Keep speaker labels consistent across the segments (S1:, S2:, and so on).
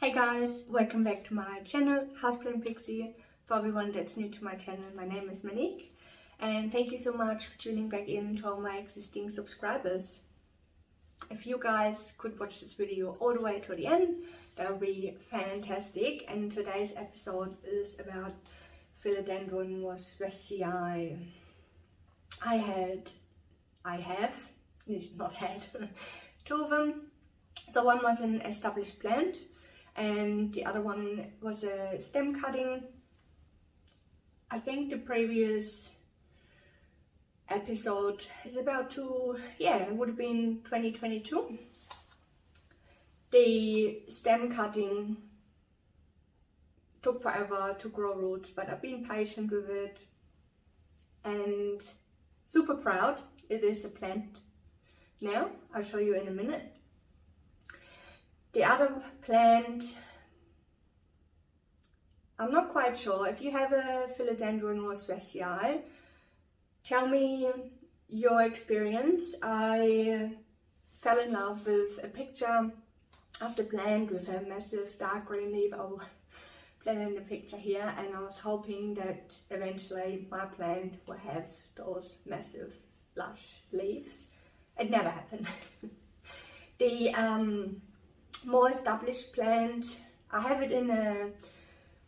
S1: Hey guys, welcome back to my channel, Houseplant Pixie. For everyone that's new to my channel, my name is Monique and thank you so much for tuning back in to all my existing subscribers. If you guys could watch this video all the way to the end, that would be fantastic. And today's episode is about Philodendron warscewiczii. I have not had two of them. So one was an established plant and the other one was a stem cutting. I think the previous episode is about it would have been 2022. The stem cutting took forever to grow roots, but I've been patient with it and super proud it is a plant now. I'll show you in a minute. The other plant, I'm not quite sure. If you have a Philodendron warscewiczii, tell me your experience. I fell in love with a picture of the plant with a massive dark green leaf. I'll plant in the picture here, and I was hoping that eventually my plant will have those massive lush leaves. It never happened. The more established plant, I have it in a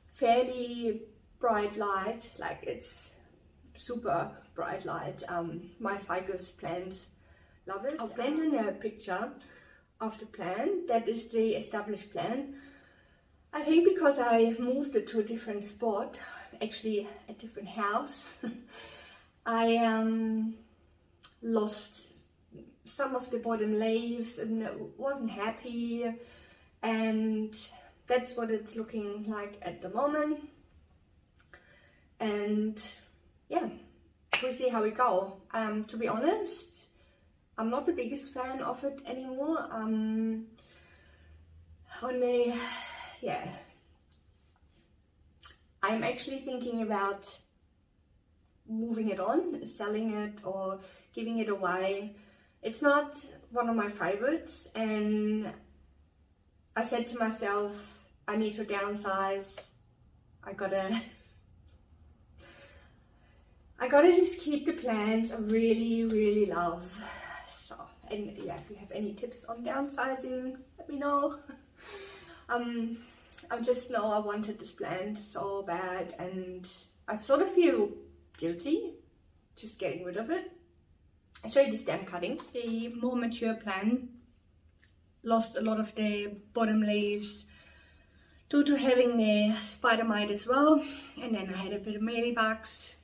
S1: fairly bright light, like it's super bright light. My ficus plants love it. I'll blend in a picture of the plant. That is the established plant. I think because I moved it to a different spot, actually a different house, I lost some of the bottom leaves and wasn't happy, and that's what it's looking like at the moment. And yeah, we'll see how we go. To be honest, I'm not the biggest fan of it anymore. I'm actually thinking about moving it on, selling it or giving it away. It's not one of my favorites, and I said to myself, I need to downsize. I gotta just keep the plants I really love. So, and yeah, if you have any tips on downsizing, let me know. I just know I wanted this plant so bad, and I sort of feel guilty just getting rid of it. I'll show you the stem cutting. The more mature plant lost a lot of the bottom leaves due to having the spider mite as well, and then I had a bit of mealybugs.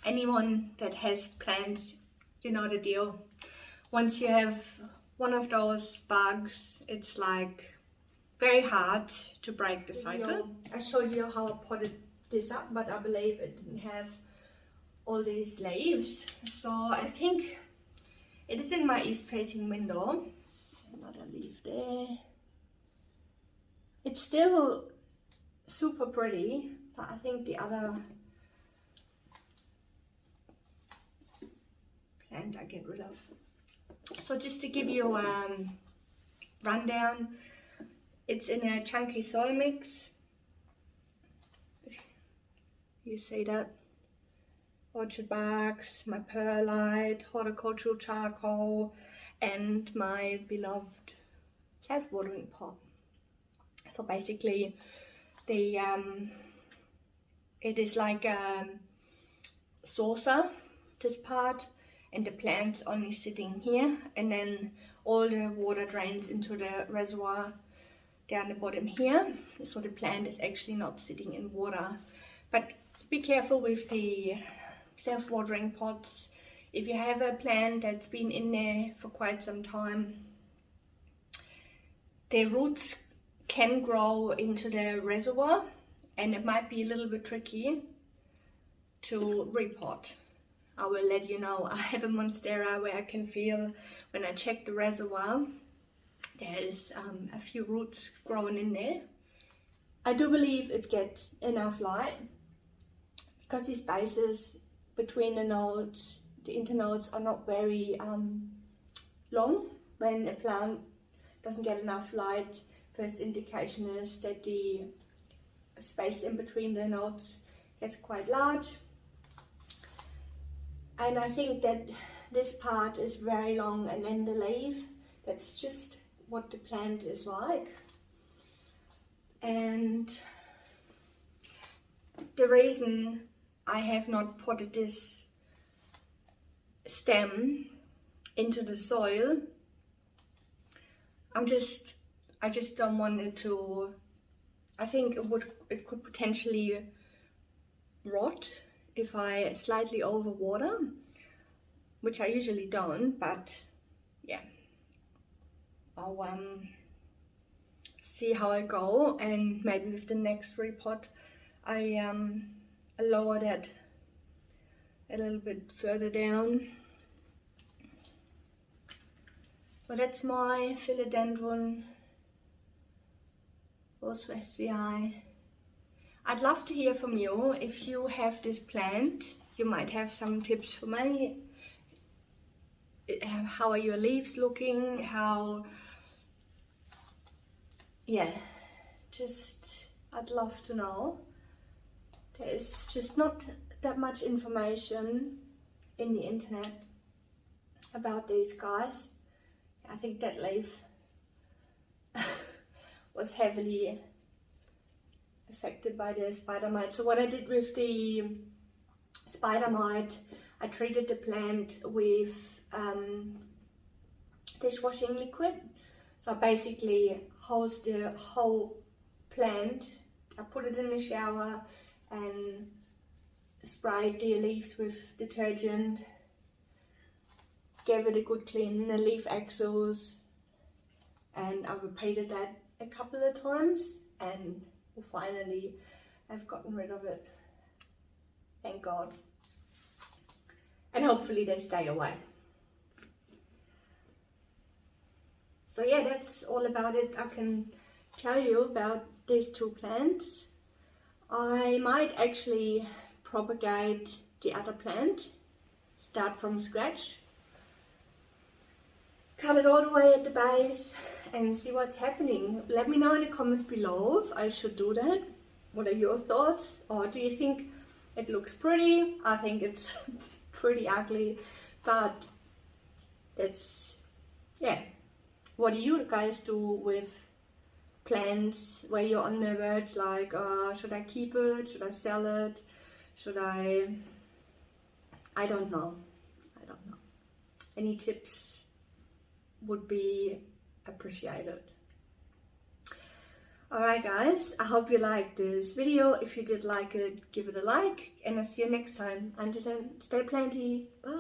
S1: Anyone that has plants, you know the deal. Once you have one of those bugs, it's like very hard to break the cycle. I showed you how I potted this up, but I believe it didn't have all these leaves, so I think it is in my east facing window. Another leaf there. It's still super pretty, but I think the other plant I get rid of. So just to give you a rundown, it's in a chunky soil mix. You see that? Orchard barks, my perlite, horticultural charcoal, and my beloved self-watering pot. So basically, the it is like a saucer, this part, and the plant's only sitting here, and then all the water drains into the reservoir down the bottom here. So the plant is actually not sitting in water. But be careful with the self-watering pots. If you have a plant that's been in there for quite some time, the roots can grow into the reservoir, and it might be a little bit tricky to repot. I will let you know. I have a monstera where I can feel when I check the reservoir there is a few roots growing in there. I do believe it gets enough light because these spaces between the nodes, the internodes, are not very long. When a plant doesn't get enough light, first indication is that the space in between the nodes gets quite large. And I think that this part is very long, and then the leaf, that's just what the plant is like. And the reason I have not potted this stem into the soil, I just don't want it to, I think it could potentially rot if I slightly overwater, which I usually don't, but yeah, I'll see how I go, and maybe with the next repot I lower that a little bit further down. But that's my Philodendron warscewiczii. I'd love to hear from you. If you have this plant, you might have some tips for me. How are your leaves looking? How, yeah, just I'd love to know. There's just not that much information in the internet about these guys. I think that leaf was heavily affected by the spider mite. So what I did with the spider mite, I treated the plant with dishwashing liquid. So I basically hosed the whole plant, I put it in the shower and sprayed the leaves with detergent, gave it a good clean in the leaf axils, and I repeated that a couple of times, and finally I've gotten rid of it, thank God, and hopefully they stay away. So yeah, that's all about it I can tell you about these two plants. I might actually propagate the other plant, start from scratch, cut it all the way at the base and see what's happening. Let me know in the comments below if I should do that. What are your thoughts? Or do you think it looks pretty? I think it's pretty ugly, but that's, yeah. What do you guys do with plants where you're on the verge, like, should I keep it? Should I sell it? Should I don't know. I don't know. Any tips would be appreciated. Alright guys, I hope you liked this video. If you did like it, give it a like, and I'll see you next time. Until then, stay planty. Bye.